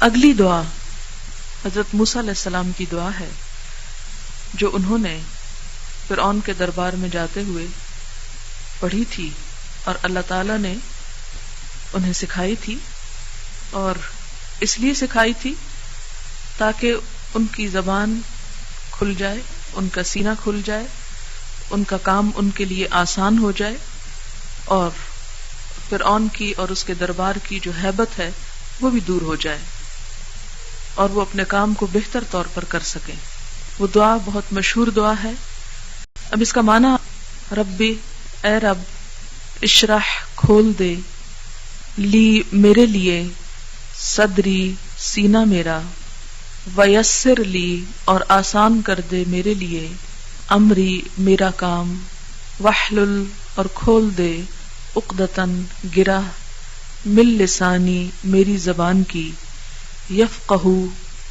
اگلی دعا حضرت موسیٰ علیہ السلام کی دعا ہے جو انہوں نے فرعون کے دربار میں جاتے ہوئے پڑھی تھی اور اللہ تعالی نے انہیں سکھائی تھی، اور اس لیے سکھائی تھی تاکہ ان کی زبان کھل جائے، ان کا سینہ کھل جائے، ان کا کام ان کے لیے آسان ہو جائے، اور فرعون کی اور اس کے دربار کی جو ہیبت ہے وہ بھی دور ہو جائے اور وہ اپنے کام کو بہتر طور پر کر سکیں۔ وہ دعا بہت مشہور دعا ہے۔ اب اس کا معنی ربی، اے رب، اشرح، کھول دے، لی، میرے لیے، صدری، سینہ میرا، ویسر لی، اور آسان کر دے میرے لیے، امری، میرا کام، واحلل، اور کھول دے، عقدتن، گرہ، من لسانی، میری زبان کی، یفقہو،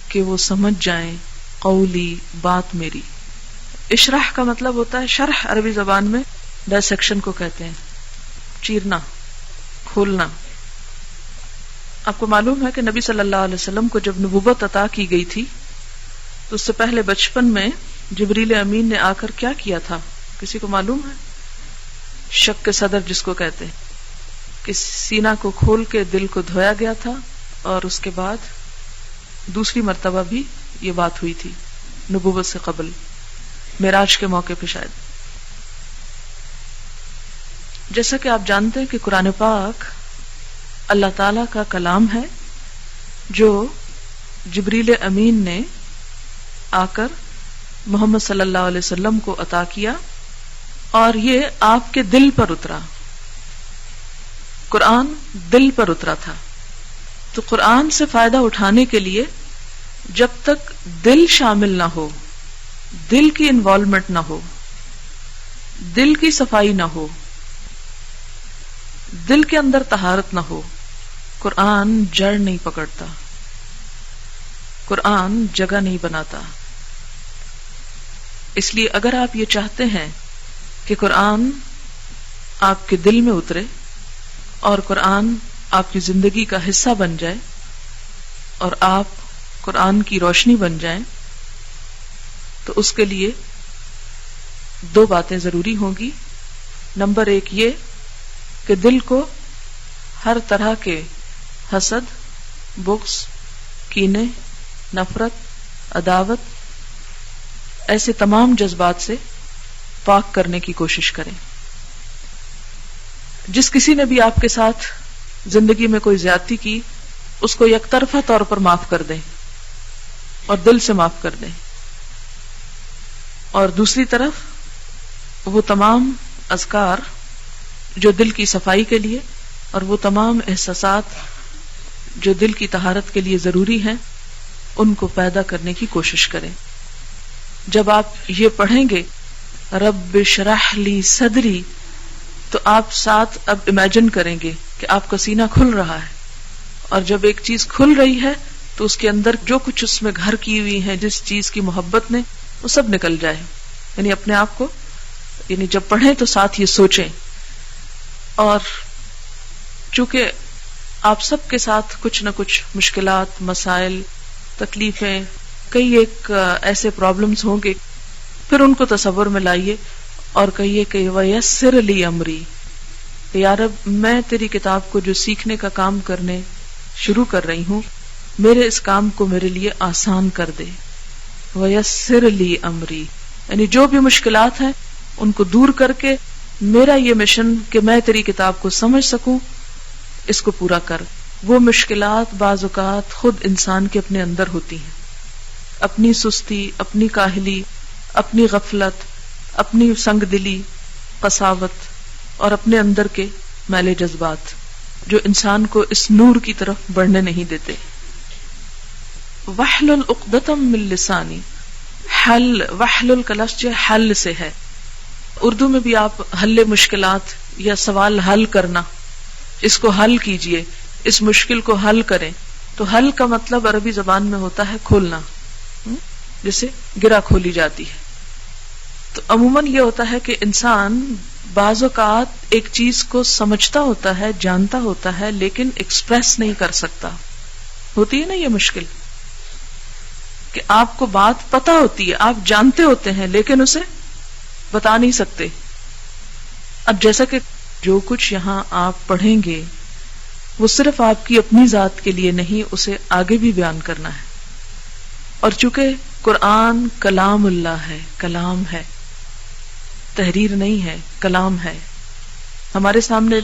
کہ وہ سمجھ جائیں، قولی، بات میری۔ اشرح کا مطلب ہوتا ہے شرح، عربی زبان میں ڈائسیکشن کو کہتے ہیں، چیرنا، کھولنا۔ آپ کو معلوم ہے کہ نبی صلی اللہ علیہ وسلم کو جب نبوت عطا کی گئی تھی تو اس سے پہلے بچپن میں جبریل امین نے آ کر کیا کیا تھا؟ کسی کو معلوم ہے؟ شق کے صدر جس کو کہتے ہیں، کہ سینہ کو کھول کے دل کو دھویا گیا تھا، اور اس کے بعد دوسری مرتبہ بھی یہ بات ہوئی تھی نبوت سے قبل، معراج کے موقع پہ شاید۔ جیسا کہ آپ جانتے ہیں کہ قرآن پاک اللہ تعالی کا کلام ہے جو جبریل امین نے آ کر محمد صلی اللہ علیہ وسلم کو عطا کیا، اور یہ آپ کے دل پر اترا۔ قرآن دل پر اترا تھا، تو قرآن سے فائدہ اٹھانے کے لیے جب تک دل شامل نہ ہو، دل کی انوالومنٹ نہ ہو، دل کی صفائی نہ ہو، دل کے اندر طہارت نہ ہو، قرآن جڑ نہیں پکڑتا، قرآن جگہ نہیں بناتا۔ اس لیے اگر آپ یہ چاہتے ہیں کہ قرآن آپ کے دل میں اترے اور قرآن آپ کی زندگی کا حصہ بن جائے اور آپ قرآن کی روشنی بن جائیں، تو اس کے لیے دو باتیں ضروری ہوں گی۔ نمبر ایک یہ کہ دل کو ہر طرح کے حسد، بغض، کینے، نفرت، عداوت، ایسے تمام جذبات سے پاک کرنے کی کوشش کریں۔ جس کسی نے بھی آپ کے ساتھ زندگی میں کوئی زیادتی کی، اس کو یک طرفہ طور پر معاف کر دیں اور دل سے معاف کر دیں، اور دوسری طرف وہ تمام اذکار جو دل کی صفائی کے لیے اور وہ تمام احساسات جو دل کی طہارت کے لیے ضروری ہیں، ان کو پیدا کرنے کی کوشش کریں۔ جب آپ یہ پڑھیں گے رب اشرح لی صدری، تو آپ ساتھ اب امیجن کریں گے کہ آپ کا سینہ کھل رہا ہے، اور جب ایک چیز کھل رہی ہے تو اس کے اندر جو کچھ اس میں گھر کی ہوئی ہے، جس چیز کی محبت نے، وہ سب نکل جائے۔ یعنی اپنے آپ کو، یعنی جب پڑھیں تو ساتھ یہ سوچیں۔ اور چونکہ آپ سب کے ساتھ کچھ نہ کچھ مشکلات، مسائل، تکلیفیں، کئی ایک ایسے پرابلمز ہوں گے، پھر ان کو تصور میں لائیے اور کہیے کہ وَيَسِّرْ لِي أَمْرِي، کہ یا رب میں تیری کتاب کو جو سیکھنے کا کام کرنے شروع کر رہی ہوں، میرے اس کام کو میرے لیے آسان کر دے۔ وَيَسِّرْ لِي أَمْرِي، یعنی جو بھی مشکلات ہیں ان کو دور کر کے میرا یہ مشن کہ میں تیری کتاب کو سمجھ سکوں، اس کو پورا کر۔ وہ مشکلات بعض اوقات خود انسان کے اپنے اندر ہوتی ہیں، اپنی سستی، اپنی کاہلی، اپنی غفلت، اپنی سنگ دلی، قساوت، اور اپنے اندر کے میلے جذبات جو انسان کو اس نور کی طرف بڑھنے نہیں دیتے۔ وحلل عقدۃ من لسانی، حل، وحلل کا لفظ جو حل سے ہے۔ اردو میں بھی آپ حل مشکلات یا سوال حل کرنا، اس کو حل کیجئے، اس مشکل کو حل کریں، تو حل کا مطلب عربی زبان میں ہوتا ہے کھولنا، جیسے گرہ کھولی جاتی ہے۔ تو عموماً یہ ہوتا ہے کہ انسان بعض اوقات ایک چیز کو سمجھتا ہوتا ہے، جانتا ہوتا ہے، لیکن ایکسپریس نہیں کر سکتا، ہوتی ہے نا یہ مشکل کہ آپ کو بات پتہ ہوتی ہے، آپ جانتے ہوتے ہیں لیکن اسے بتا نہیں سکتے. اب جیسا کہ جو کچھ یہاں آپ پڑھیں گے وہ صرف آپ کی اپنی ذات کے لیے نہیں، اسے آگے بھی بیان کرنا ہے. اور چونکہ قرآن کلام اللہ ہے، کلام ہے، تحریر نہیں ہے، کلام ہے. ہمارے سامنے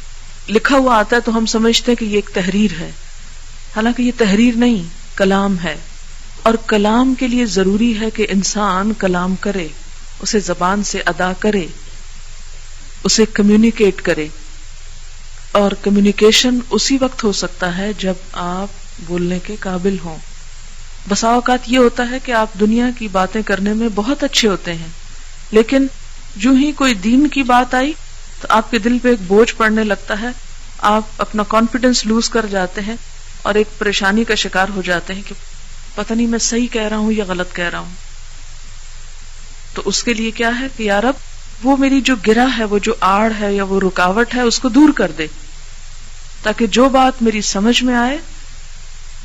لکھا ہوا آتا ہے تو ہم سمجھتے ہیں کہ یہ ایک تحریر ہے، حالانکہ یہ تحریر نہیں، کلام ہے. اور کلام کے لیے ضروری ہے کہ انسان کلام کرے، اسے زبان سے ادا کرے، اسے کمیونیکیٹ کرے. اور کمیونیکیشن اسی وقت ہو سکتا ہے جب آپ بولنے کے قابل ہوں. بسا اوقات یہ ہوتا ہے کہ آپ دنیا کی باتیں کرنے میں بہت اچھے ہوتے ہیں، لیکن جو ہی کوئی دین کی بات آئی تو آپ کے دل پہ ایک بوجھ پڑنے لگتا ہے، آپ اپنا کانفیڈنس لوز کر جاتے ہیں اور ایک پریشانی کا شکار ہو جاتے ہیں کہ پتہ نہیں میں صحیح کہہ رہا ہوں یا غلط کہہ رہا ہوں. تو اس کے لیے کیا ہے کہ یا رب وہ میری جو گرہ ہے، وہ جو آڑ ہے یا وہ رکاوٹ ہے، اس کو دور کر دے، تاکہ جو بات میری سمجھ میں آئے،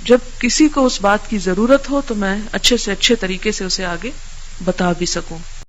جب کسی کو اس بات کی ضرورت ہو تو میں اچھے سے اچھے طریقے سے اسے آگے بتا بھی سکوں.